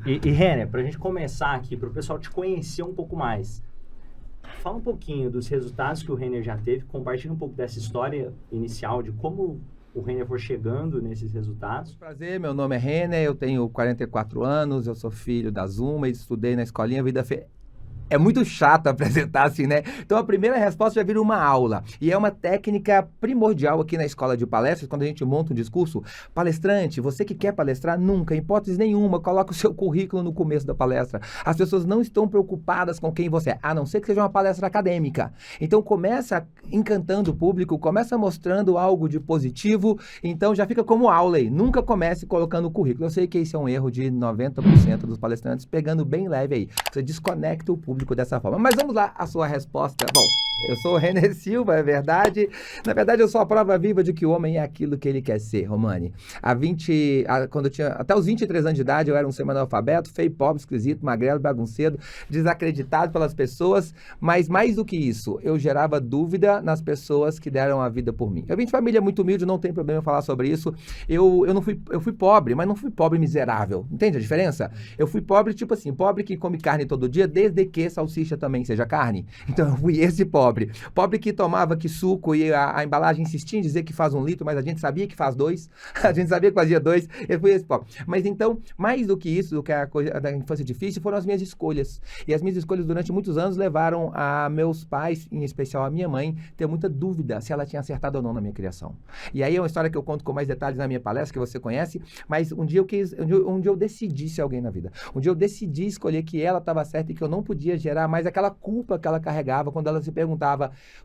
E Renner, para a gente começar aqui, para o pessoal te conhecer um pouco mais, fala um pouquinho dos resultados que o Renner já teve, compartilha um pouco dessa história inicial de como o Renner foi chegando nesses resultados. Prazer, meu nome é Renner, eu tenho 44 anos, eu sou filho da Zuma, estudei na escolinha Vida Fe... É muito chato apresentar assim, né? Então a primeira resposta já vira uma aula. E é uma técnica primordial aqui na escola de palestras, quando a gente monta um discurso. Palestrante, você que quer palestrar, nunca, em hipótese nenhuma, coloca o seu currículo no começo da palestra. As pessoas não estão preocupadas com quem você é, a não ser que seja uma palestra acadêmica. Então começa encantando o público, começa mostrando algo de positivo, então já fica como aula aí. Nunca comece colocando o currículo. Eu sei que esse é um erro de 90% dos palestrantes, pegando bem leve aí. Você desconecta o público dessa forma. Mas vamos lá, a sua resposta. Bom, eu sou o Renner Silva, é verdade. Na verdade, eu sou a prova viva de que o homem é aquilo que ele quer ser, Romani. Quando eu tinha até os 23 anos de idade, eu era um semi-analfabeto, feio, pobre, esquisito, magrelo, bagunceiro, desacreditado pelas pessoas, mas mais do que isso, eu gerava dúvida nas pessoas que deram a vida por mim. Eu vim de família muito humilde, não tem problema eu falar sobre isso. Eu fui pobre, mas não fui pobre miserável. Entende a diferença? Eu fui pobre, tipo assim, pobre que come carne todo dia, desde que salsicha também seja carne. Então eu fui esse pobre. Pobre que tomava que suco e a embalagem insistia em dizer que faz 1 litro, mas a gente sabia que faz 2. A gente sabia que fazia 2. Eu fui esse pobre. Mas então, mais do que isso, do que a coisa da infância difícil, foram as minhas escolhas. E as minhas escolhas durante muitos anos levaram a meus pais, em especial a minha mãe, ter muita dúvida se ela tinha acertado ou não na minha criação. E aí é uma história que eu conto com mais detalhes na minha palestra, que você conhece, mas um dia eu decidi ser alguém na vida. Um dia eu decidi escolher que ela estava certa e que eu não podia gerar mais aquela culpa que ela carregava quando ela se perguntava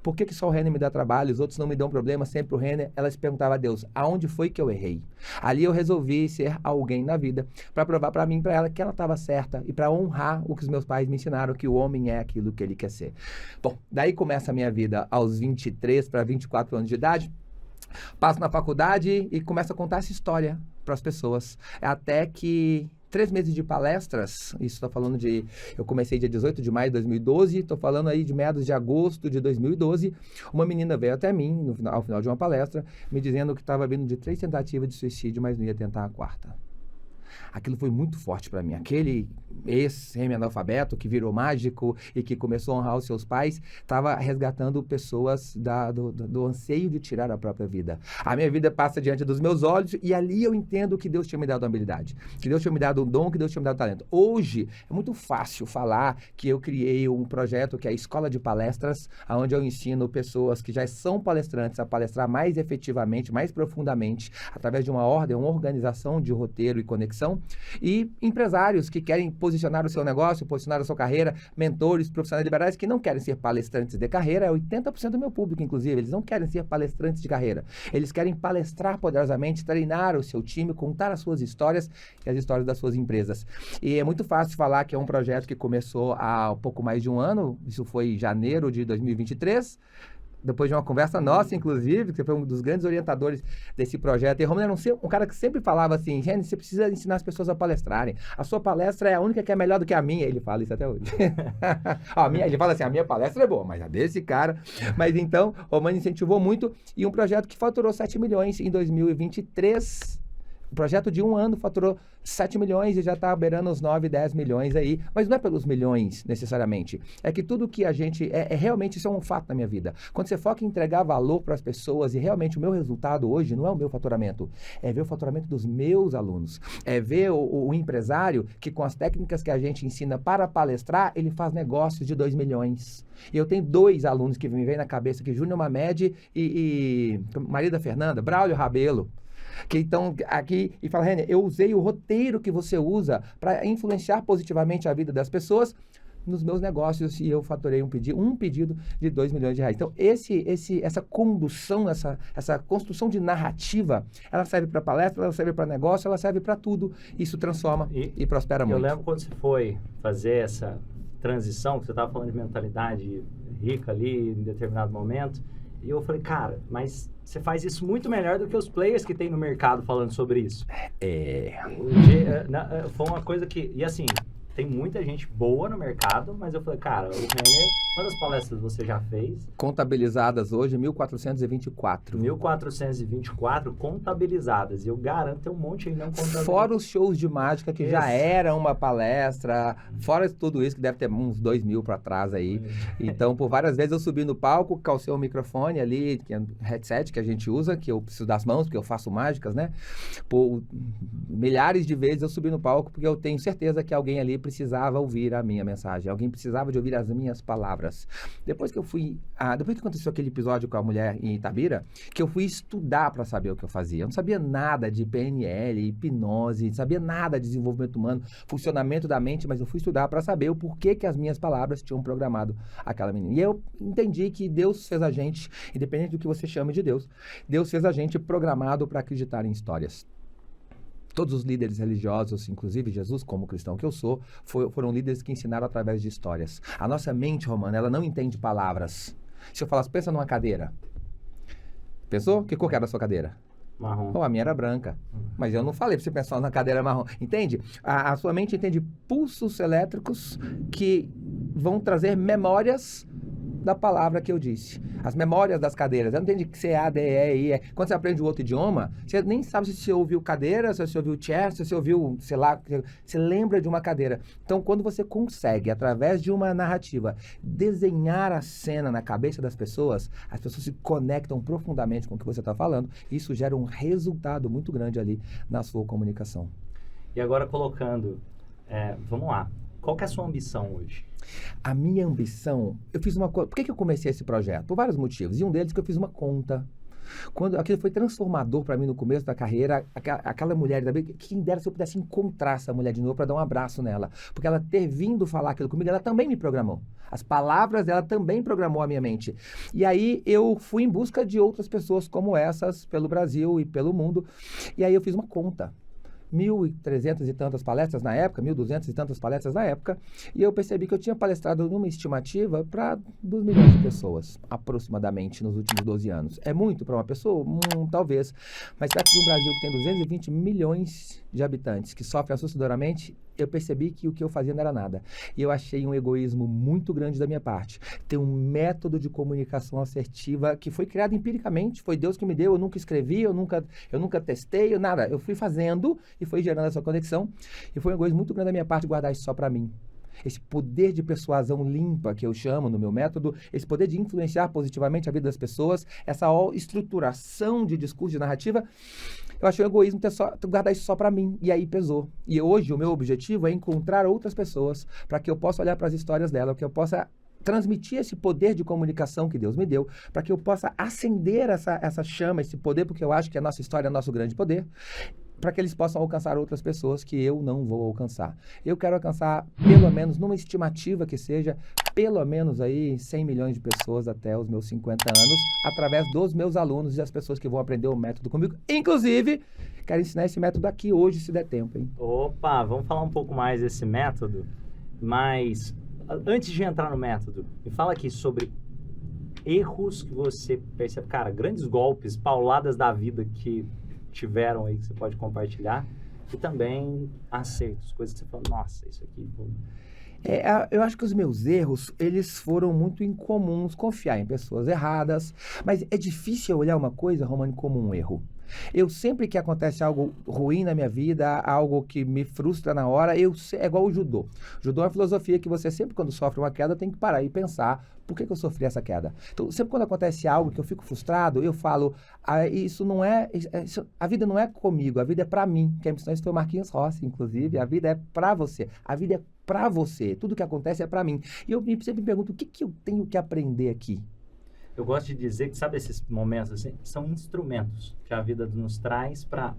por que só o Renner me dá trabalho, os outros não me dão problema, sempre o Renner. Ela se perguntava a Deus, aonde foi que eu errei? Ali eu resolvi ser alguém na vida para provar para mim e para ela que ela estava certa e para honrar o que os meus pais me ensinaram, que o homem é aquilo que ele quer ser. Bom, daí começa a minha vida aos 23 para 24 anos de idade. Passo na faculdade e começo a contar essa história para as pessoas. Até que 3 meses de palestras, isso estou falando de... Eu comecei dia 18 de maio de 2012, estou falando aí de meados de agosto de 2012. Uma menina veio até mim, ao final de uma palestra, me dizendo que estava vindo de 3 tentativas de suicídio, mas não ia tentar a 4ª. Aquilo foi muito forte para mim. Aquele ex-semi-analfabeto que virou mágico e que começou a honrar os seus pais, estava resgatando pessoas do anseio de tirar a própria vida. A minha vida passa diante dos meus olhos e ali eu entendo que Deus tinha me dado uma habilidade, que Deus tinha me dado um dom, que Deus tinha me dado um talento. Hoje é muito fácil falar que eu criei um projeto que é a Escola de Palestras, onde eu ensino pessoas que já são palestrantes a palestrar mais efetivamente, mais profundamente, através de uma ordem, uma organização de roteiro e conexão, e empresários que querem posicionar o seu negócio, posicionar a sua carreira, mentores, profissionais liberais que não querem ser palestrantes de carreira, é 80% do meu público, inclusive, eles não querem ser palestrantes de carreira, eles querem palestrar poderosamente, treinar o seu time, contar as suas histórias e as histórias das suas empresas. E é muito fácil falar que é um projeto que começou há pouco mais de 1 ano, isso foi em janeiro de 2023, depois de uma conversa nossa, inclusive, que você foi um dos grandes orientadores desse projeto. E Romano era um cara que sempre falava assim, gente, você precisa ensinar as pessoas a palestrarem. A sua palestra é a única que é melhor do que a minha. Ele fala isso até hoje. Ele fala assim, a minha palestra é boa, mas a desse cara... Mas então, o Romano incentivou muito e um projeto que faturou 7 milhões em 2023... O projeto de 1 ano faturou 7 milhões e já está beirando os 9, 10 milhões aí. Mas não é pelos milhões, necessariamente. É que tudo que a gente... realmente isso é um fato na minha vida. Quando você foca em entregar valor para as pessoas e realmente o meu resultado hoje não é o meu faturamento. É ver o faturamento dos meus alunos. É ver o empresário que com as técnicas que a gente ensina para palestrar, ele faz negócios de 2 milhões. E eu tenho 2 alunos que me vêm na cabeça, que Júnior Mamed e marido da Fernanda, Braulio Rabelo. Que então aqui e fala, Renner, eu usei o roteiro que você usa para influenciar positivamente a vida das pessoas nos meus negócios e eu faturei um pedido de 2 milhões de reais. Então essa condução, essa construção de narrativa, ela serve para palestra, ela serve para negócio, ela serve para tudo. Isso transforma e prospera muito. Eu lembro quando você foi fazer essa transição, que você estava falando de mentalidade rica ali em determinado momento, e eu falei, cara, mas você faz isso muito melhor do que os players que tem no mercado falando sobre isso. Foi uma coisa que... E assim, tem muita gente boa no mercado, mas eu falei, cara, o Renner, quantas palestras você já fez? Contabilizadas hoje, 1.424. 1.424 contabilizadas. E eu garanto, tem um monte aí não contabilizadas. Fora os shows de mágica, que já era uma palestra, fora tudo isso, que deve ter uns 2.000 para trás aí. Então, por várias vezes eu subi no palco, calcei o microfone ali, que é um headset que a gente usa, que eu preciso das mãos, porque eu faço mágicas, né? Por milhares de vezes eu subi no palco, porque eu tenho certeza que alguém ali precisava ouvir a minha mensagem, alguém precisava de ouvir as minhas palavras. Depois que aconteceu aquele episódio com a mulher em Itabira, que eu fui estudar para saber o que eu fazia. Eu não sabia nada de PNL, hipnose, não sabia nada de desenvolvimento humano, funcionamento da mente, mas eu fui estudar para saber o porquê que as minhas palavras tinham programado aquela menina. E eu entendi que Deus fez a gente, independente do que você chame de Deus, Deus fez a gente programado para acreditar em histórias. Todos os líderes religiosos, inclusive Jesus, como cristão que eu sou, foram líderes que ensinaram através de histórias. A nossa mente, Romana, ela não entende palavras. Se eu falasse, pensa numa cadeira. Pensou? Que cor que era a sua cadeira? Marrom. A minha era branca. Mas eu não falei para você pensar na cadeira marrom. Entende? A sua mente entende pulsos elétricos que vão trazer memórias da palavra que eu disse. As memórias das cadeiras. Eu não entendi que C, A, D, E, I, E. Quando você aprende um outro idioma, você nem sabe se você ouviu cadeira, se você ouviu chair, se você ouviu, sei lá, você lembra de uma cadeira. Então, quando você consegue, através de uma narrativa, desenhar a cena na cabeça das pessoas, as pessoas se conectam profundamente com o que você está falando, e isso gera um resultado muito grande ali na sua comunicação. E agora colocando, vamos lá, qual que é a sua ambição hoje? A minha ambição, eu fiz uma coisa. Por que eu comecei esse projeto? Por vários motivos. E um deles é que eu fiz uma conta. Quando aquilo foi transformador para mim no começo da carreira, aquela mulher, quem dera se eu pudesse encontrar essa mulher de novo para dar um abraço nela. Porque ela ter vindo falar aquilo comigo, ela também me programou. As palavras dela também programou a minha mente. E aí eu fui em busca de outras pessoas como essas, pelo Brasil e pelo mundo. E aí eu fiz uma conta. 1.300 e tantas palestras na época, 1.200 e tantas palestras na época, e eu percebi que eu tinha palestrado numa estimativa para 2 milhões de pessoas, aproximadamente, nos últimos 12 anos. É muito para uma pessoa? Talvez. Mas perto de um Brasil que tem 220 milhões de habitantes, que sofrem assustadoramente, eu percebi que o que eu fazia não era nada. E eu achei um egoísmo muito grande da minha parte. Tem um método de comunicação assertiva que foi criado empiricamente, foi Deus que me deu, eu nunca escrevi, eu nunca testei, nada. Eu fui fazendo e foi gerando essa conexão. E foi um egoísmo muito grande da minha parte guardar isso só para mim. Esse poder de persuasão limpa que eu chamo no meu método, esse poder de influenciar positivamente a vida das pessoas, essa estruturação de discurso, de narrativa, eu achei um egoísmo guardar isso só para mim. E aí pesou. E hoje o meu objetivo é encontrar outras pessoas para que eu possa olhar para as histórias dela, que eu possa transmitir esse poder de comunicação que Deus me deu, para que eu possa acender essa chama, esse poder, porque eu acho que a nossa história é nosso grande poder, para que eles possam alcançar outras pessoas que eu não vou alcançar. Eu quero alcançar, pelo menos, numa estimativa que seja, pelo menos aí 100 milhões de pessoas até os meus 50 anos, através dos meus alunos e das pessoas que vão aprender o método comigo. Inclusive, quero ensinar esse método aqui hoje, se der tempo, hein? Opa, vamos falar um pouco mais desse método, mas antes de entrar no método, me fala aqui sobre erros que você percebe, cara, grandes golpes, pauladas da vida que tiveram aí que você pode compartilhar, e também acertos, coisas que você fala, nossa, isso aqui... Eu acho que os meus erros, eles foram muito incomuns, confiar em pessoas erradas, mas é difícil olhar uma coisa, Romani, como um erro. Eu sempre que acontece algo ruim na minha vida, algo que me frustra na hora, é igual o judô. Judô é uma filosofia que você sempre quando sofre uma queda tem que parar e pensar, por que eu sofri essa queda? Então, sempre quando acontece algo que eu fico frustrado, eu falo, a vida não é comigo, a vida é pra mim. Quem me ensinou isso foi o Marquinhos Rossi, inclusive, a vida é pra você. A vida é pra você, tudo que acontece é pra mim. E eu sempre me pergunto, o que eu tenho que aprender aqui? Eu gosto de dizer que, sabe, esses momentos assim, são instrumentos que a vida nos traz para,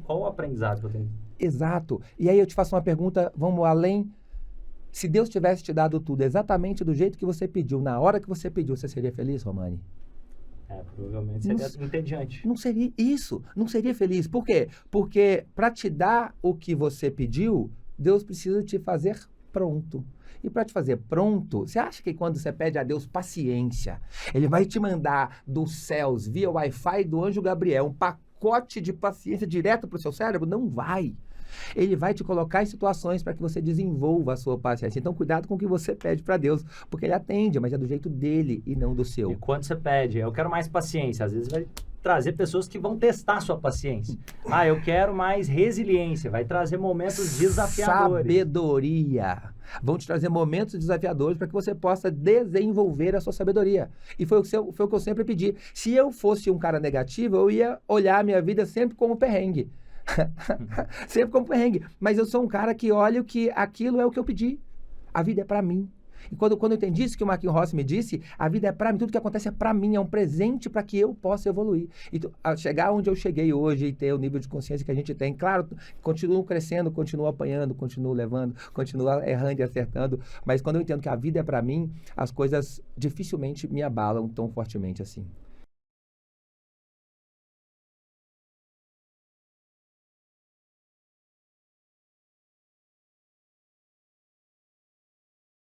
qual o aprendizado que eu tenho? Exato. E aí eu te faço uma pergunta, vamos além. Se Deus tivesse te dado tudo exatamente do jeito que você pediu, na hora que você pediu, você seria feliz, Romani? Provavelmente seria entediante. Não seria isso, não seria feliz. Por quê? Porque para te dar o que você pediu, Deus precisa te fazer pronto. E para te fazer pronto, você acha que quando você pede a Deus paciência, Ele vai te mandar dos céus, via Wi-Fi do anjo Gabriel, um pacote de paciência direto para o seu cérebro? Não vai. Ele vai te colocar em situações para que você desenvolva a sua paciência. Então, cuidado com o que você pede para Deus, porque ele atende, mas é do jeito dele e não do seu. E quando você pede, eu quero mais paciência, às vezes vai trazer pessoas que vão testar a sua paciência. Eu quero mais resiliência, vai trazer momentos desafiadores. Sabedoria. Vão te trazer momentos desafiadores para que você possa desenvolver a sua sabedoria. E foi o que eu sempre pedi. Se eu fosse um cara negativo, eu ia olhar a minha vida sempre como perrengue. Sempre como perrengue. Mas eu sou um cara que olha que aquilo é o que eu pedi. A vida é para mim. E quando eu entendi isso que o Marquinhos Rossi me disse, a vida é para mim, tudo que acontece é para mim, é um presente para que eu possa evoluir. E chegar onde eu cheguei hoje e ter o nível de consciência que a gente tem, claro, continuo crescendo, continuo apanhando, continuo levando, continuo errando e acertando, mas quando eu entendo que a vida é para mim, as coisas dificilmente me abalam tão fortemente assim.